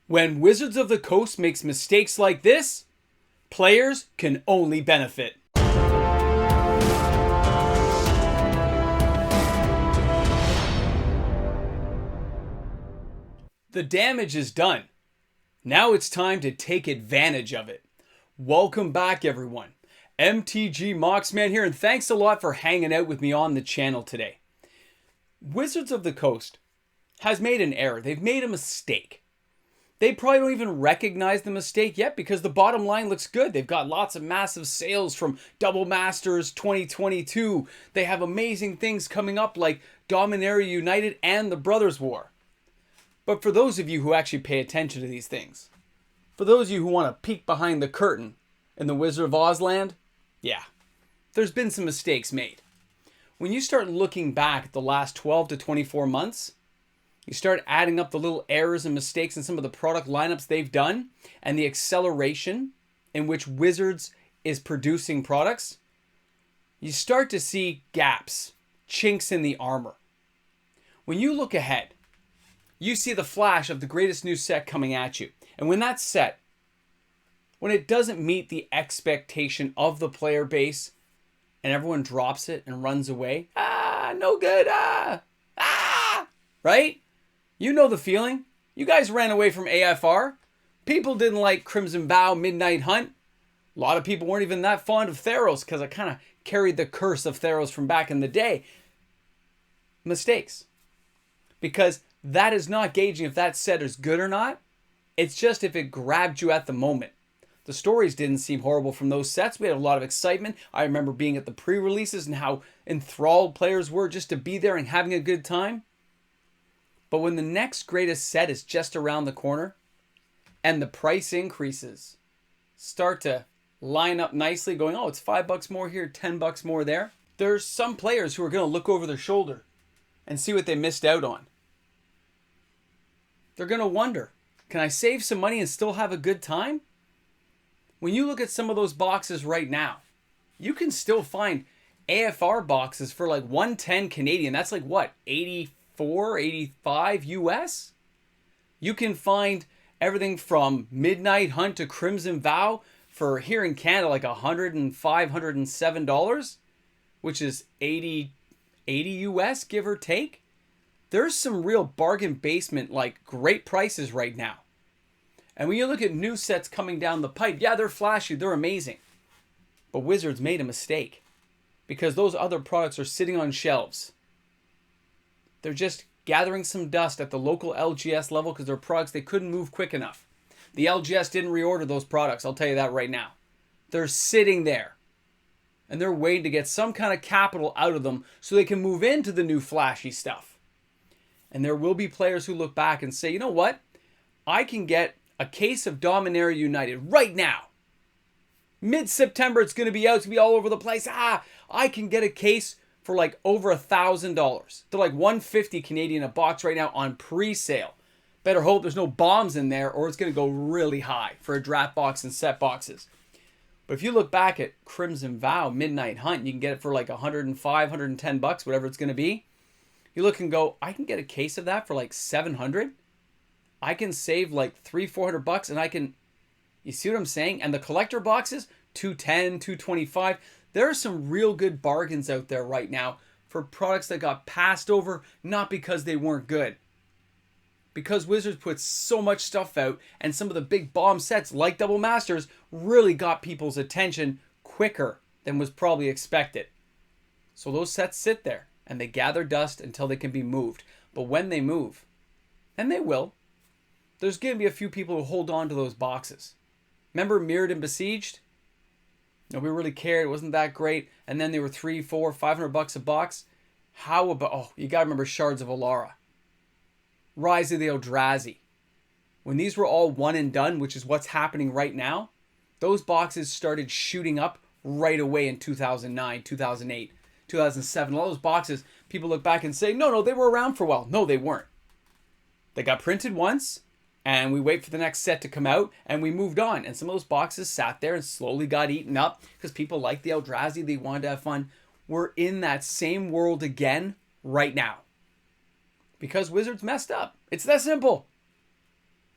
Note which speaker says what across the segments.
Speaker 1: When Wizards of the Coast makes mistakes like this, players can only benefit. The damage is done. Now it's time to take advantage of it. Welcome back, everyone. MTG Moxman here, and thanks a lot for hanging out with me on the channel today. Wizards of the Coast has made an error. They've made a mistake. They probably don't even recognize the mistake yet because the bottom line looks good. They've got lots of massive sales from Double Masters 2022. They have amazing things coming up like Dominaria United and the Brothers War. But for those of you who actually pay attention to these things, for those of you who want to peek behind the curtain in the Wizard of Oz land, yeah, there's been some mistakes made. When you start looking back at the last 12 to 24 months, you start adding up the little errors and mistakes in some of the product lineups they've done and the acceleration in which Wizards is producing products, you start to see gaps, chinks in the armor. When you look ahead, you see the flash of the greatest new set coming at you. And when that set, when it doesn't meet the expectation of the player base and everyone drops it and runs away, no good, right? You know the feeling. You guys ran away from AFR. People didn't like Crimson Vow, Midnight Hunt. A lot of people weren't even that fond of Theros because I kind of carried the curse of Theros from back in the day. Mistakes. Because that is not gauging if that set is good or not. It's just if it grabbed you at the moment. The stories didn't seem horrible from those sets. We had a lot of excitement. I remember being at the pre-releases and how enthralled players were just to be there and having a good time. But when the next greatest set is just around the corner and the price increases start to line up nicely going, oh, it's $5 more here, $10 more there. There's some players who are going to look over their shoulder and see what they missed out on. They're going to wonder, can I save some money and still have a good time? When you look at some of those boxes right now, you can still find AFR boxes for like 110 Canadian. That's like what, 84, 85 US? You can find everything from Midnight Hunt to Crimson Vow for here in Canada like $105, $107, which is 80 US, give or take. There's some real bargain basement, like great prices right now. And when you look at new sets coming down the pipe, yeah, they're flashy, they're amazing. But Wizards made a mistake because those other products are sitting on shelves. They're just gathering some dust at the local LGS level because they're products they couldn't move quick enough. The LGS didn't reorder those products, I'll tell you that right now. They're sitting there. And they're waiting to get some kind of capital out of them so they can move into the new flashy stuff. And there will be players who look back and say, you know what? I can get a case of Dominaria United right now. Mid-September, it's going to be out. It's going to be all over the place. I can get a case for like over $1,000. They're like $150 Canadian a box right now on pre-sale. Better hope there's no bombs in there or it's going to go really high for a draft box and set boxes. But if you look back at Crimson Vow, Midnight Hunt, you can get it for like $105, $110, whatever it's going to be. You look and go, I can get a case of that for like $700. I can save like $300, $400 and I can, you see what I'm saying? And the collector boxes, $210, $225. There are some real good bargains out there right now for products that got passed over, not because they weren't good. Because Wizards put so much stuff out and some of the big bomb sets like Double Masters really got people's attention quicker than was probably expected. So those sets sit there and they gather dust until they can be moved. But when they move, and they will, there's going to be a few people who hold on to those boxes. Remember Mirrored and Besieged? Nobody really cared. It wasn't that great. And then they were $300, $400, $500 a box. How about, you got to remember Shards of Alara. Rise of the Eldrazi. When these were all one and done, which is what's happening right now, those boxes started shooting up right away in 2009, 2008, 2007. All those boxes, people look back and say, no, they were around for a while. No, they weren't. They got printed once. And we wait for the next set to come out, and we moved on. And some of those boxes sat there and slowly got eaten up because people liked the Eldrazi. They wanted to have fun. We're in that same world again right now. Because Wizards messed up. It's that simple.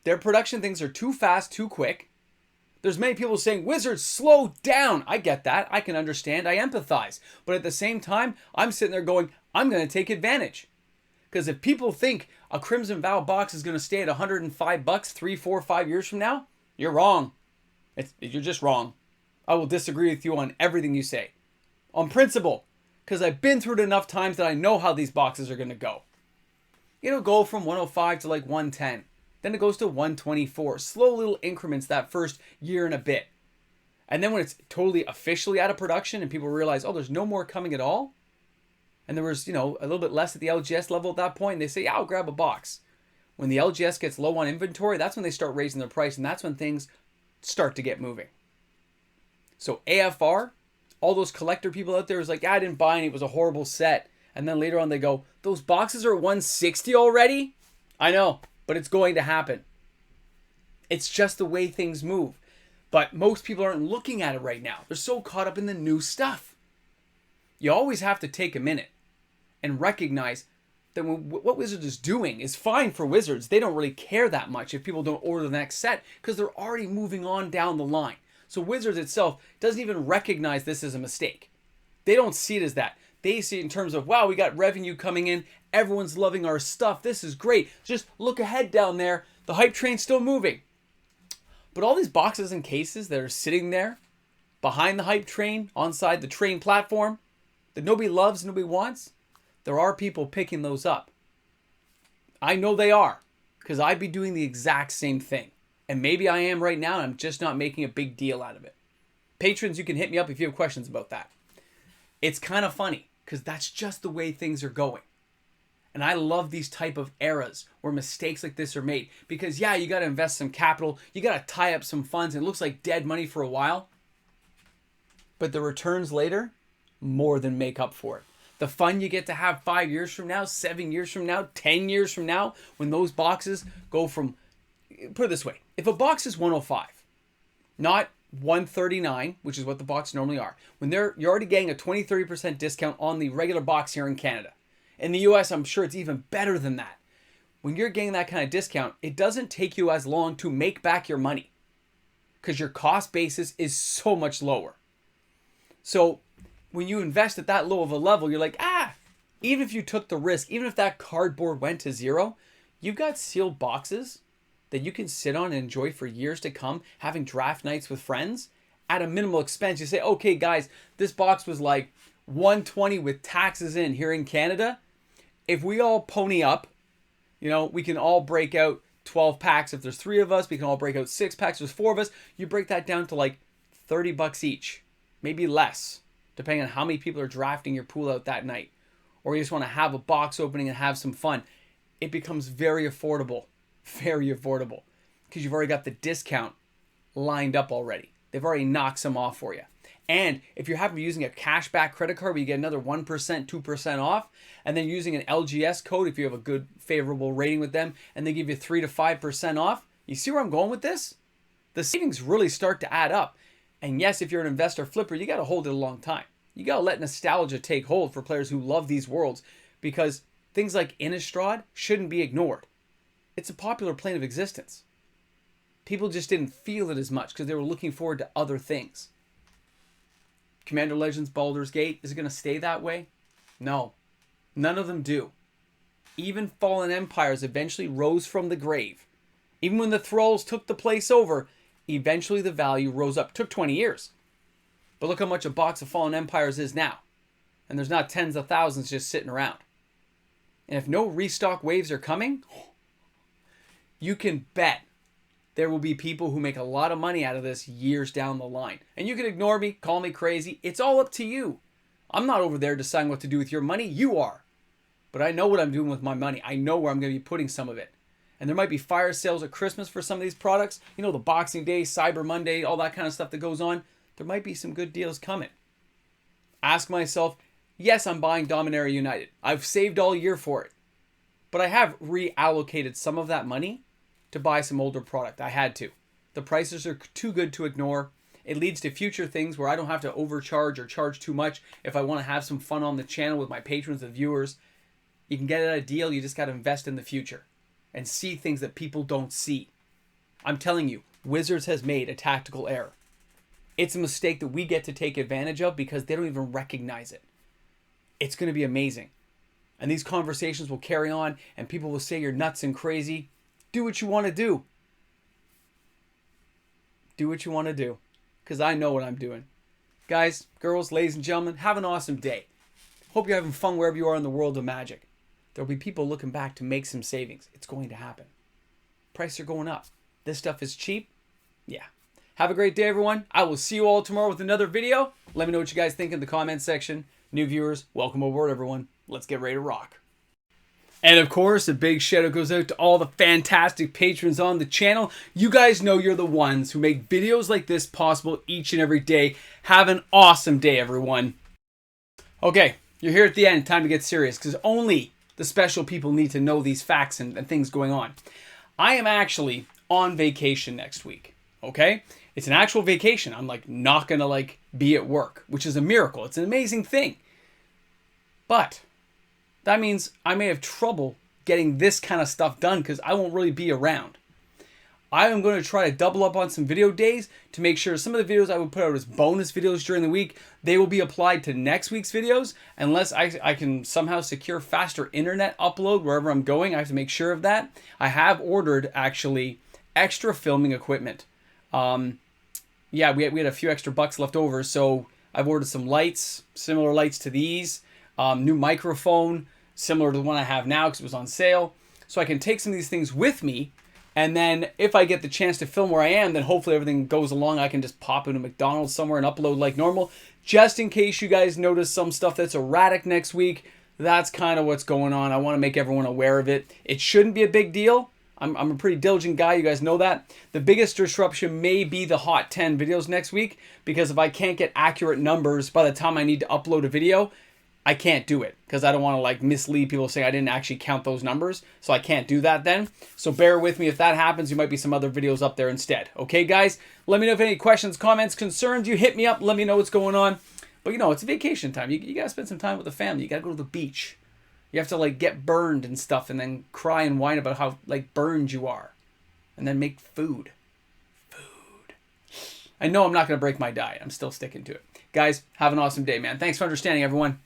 Speaker 1: Their production things are too fast, too quick. There's many people saying, Wizards, slow down. I get that. I can understand. I empathize. But at the same time, I'm sitting there going, I'm going to take advantage. Because if people think a Crimson Vow box is going to stay at $105 3, 4, 5 years from now, you're wrong. You're just wrong. I will disagree with you on everything you say. On principle. Because I've been through it enough times that I know how these boxes are going to go. It'll go from 105 to like 110. Then it goes to 124. Slow little increments that first year and a bit. And then when it's totally officially out of production and people realize, oh, there's no more coming at all. And there was, a little bit less at the LGS level at that point. And they say, yeah, I'll grab a box. When the LGS gets low on inventory, that's when they start raising their price. And that's when things start to get moving. So AFR, all those collector people out there is like, yeah, I didn't buy any. It was a horrible set. And then later on they go, those boxes are 160 already? I know. But it's going to happen. It's just the way things move. But most people aren't looking at it right now. They're so caught up in the new stuff. You always have to take a minute and recognize that what Wizards is doing is fine for Wizards. They don't really care that much if people don't order the next set because they're already moving on down the line. So Wizards itself doesn't even recognize this as a mistake. They don't see it as that. They see it in terms of, wow, we got revenue coming in. Everyone's loving our stuff. This is great. Just look ahead down there. The hype train's still moving. But all these boxes and cases that are sitting there behind the hype train, onside the train platform, that nobody loves, nobody wants, there are people picking those up. I know they are, because I'd be doing the exact same thing. And maybe I am right now, and I'm just not making a big deal out of it. Patrons, you can hit me up if you have questions about that. It's kind of funny, because that's just the way things are going. And I love these type of eras where mistakes like this are made. Because yeah, you got to invest some capital. You got to tie up some funds. And it looks like dead money for a while. But the returns later more than make up for it. The fun you get to have 5 years from now, 7 years from now, 10 years from now, when those boxes go from, put it this way, if a box is 105, not 139, which is what the box normally are, when you're already getting a 20-30% discount on the regular box here in Canada. In the US, I'm sure it's even better than that. When you're getting that kind of discount, it doesn't take you as long to make back your money because your cost basis is so much lower. So when you invest at that low of a level, you're like, even if you took the risk, even if that cardboard went to zero, you've got sealed boxes that you can sit on and enjoy for years to come, having draft nights with friends at a minimal expense. You say, okay, guys, this box was like $120 with taxes in here in Canada. If we all pony up, we can all break out 12 packs. If there's 3 of us, we can all break out 6 packs. There's 4 of us. You break that down to like $30 each, maybe less, depending on how many people are drafting your pool out that night. Or you just want to have a box opening and have some fun. It becomes very affordable, because you've already got the discount lined up already. They've already knocked some off for you. And if you're having using a cashback credit card where you get another 1%, 2% off, and then using an LGS code if you have a good favorable rating with them, and they give you 3 to 5% off, you see where I'm going with this? The savings really start to add up. And yes, if you're an investor flipper, you got to hold it a long time. You got to let nostalgia take hold for players who love these worlds, because things like Innistrad shouldn't be ignored. It's a popular plane of existence. People just didn't feel it as much because they were looking forward to other things. Commander Legends Baldur's Gate, is it going to stay that way? No. None of them do. Even Fallen Empires eventually rose from the grave. Even when the Thralls took the place over, eventually the value rose up. It took 20 years. But look how much a box of Fallen Empires is now. And there's not tens of thousands just sitting around. And if no restock waves are coming, you can bet there will be people who make a lot of money out of this years down the line. And you can ignore me, call me crazy. It's all up to you. I'm not over there deciding what to do with your money. You are. But I know what I'm doing with my money. I know where I'm going to be putting some of it. And there might be fire sales at Christmas for some of these products. The Boxing Day, Cyber Monday, all that kind of stuff that goes on. There might be some good deals coming. Ask myself, yes, I'm buying Dominaria United. I've saved all year for it. But I have reallocated some of that money to buy some older product. I had to. The prices are too good to ignore. It leads to future things where I don't have to overcharge or charge too much if I want to have some fun on the channel with my patrons and viewers. You can get at a deal, you just got to invest in the future and see things that people don't see. I'm telling you, Wizards has made a tactical error. It's a mistake that we get to take advantage of because they don't even recognize it. It's going to be amazing. And these conversations will carry on and people will say you're nuts and crazy. Do what you want to do. Do what you want to do. Because I know what I'm doing. Guys, girls, ladies and gentlemen, have an awesome day. Hope you're having fun wherever you are in the world of Magic. There'll be people looking back to make some savings. It's going to happen. Prices are going up. This stuff is cheap. Yeah. Have a great day, everyone. I will see you all tomorrow with another video. Let me know what you guys think in the comments section. New viewers, welcome aboard, everyone. Let's get ready to rock. And of course, a big shout out goes out to all the fantastic patrons on the channel. You guys know you're the ones who make videos like this possible each and every day. Have an awesome day, everyone. Okay, you're here at the end. Time to get serious because only the special people need to know these facts and things going on. I am actually on vacation next week. Okay? It's an actual vacation. I'm like not going to like be at work, which is a miracle. It's an amazing thing. But that means I may have trouble getting this kind of stuff done because I won't really be around. I am going to try to double up on some video days to make sure some of the videos I would put out as bonus videos during the week, they will be applied to next week's videos unless I can somehow secure faster internet upload wherever I'm going. I have to make sure of that. I have ordered actually extra filming equipment. Yeah, we had a few extra bucks left over, so I've ordered some lights, similar lights to these, new microphone, similar to the one I have now because it was on sale. So I can take some of these things with me, and then if I get the chance to film where I am, then hopefully everything goes along. I can just pop into McDonald's somewhere and upload like normal. Just in case you guys notice some stuff that's erratic next week, that's kind of what's going on. I want to make everyone aware of it. It shouldn't be a big deal. I'm a pretty diligent guy. You guys know that. The biggest disruption may be the Hot 10 videos next week because if I can't get accurate numbers by the time I need to upload a video, I can't do it because I don't want to like mislead people saying I didn't actually count those numbers. So I can't do that then. So bear with me. If that happens, there might be some other videos up there instead. Okay, guys? Let me know if any questions, comments, concerns. You hit me up. Let me know what's going on. But you know, it's vacation time. You got to spend some time with the family. You got to go to the beach. You have to like get burned and stuff and then cry and whine about how like burned you are. And then make food. I know I'm not going to break my diet. I'm still sticking to it. Guys, have an awesome day, man. Thanks for understanding, everyone.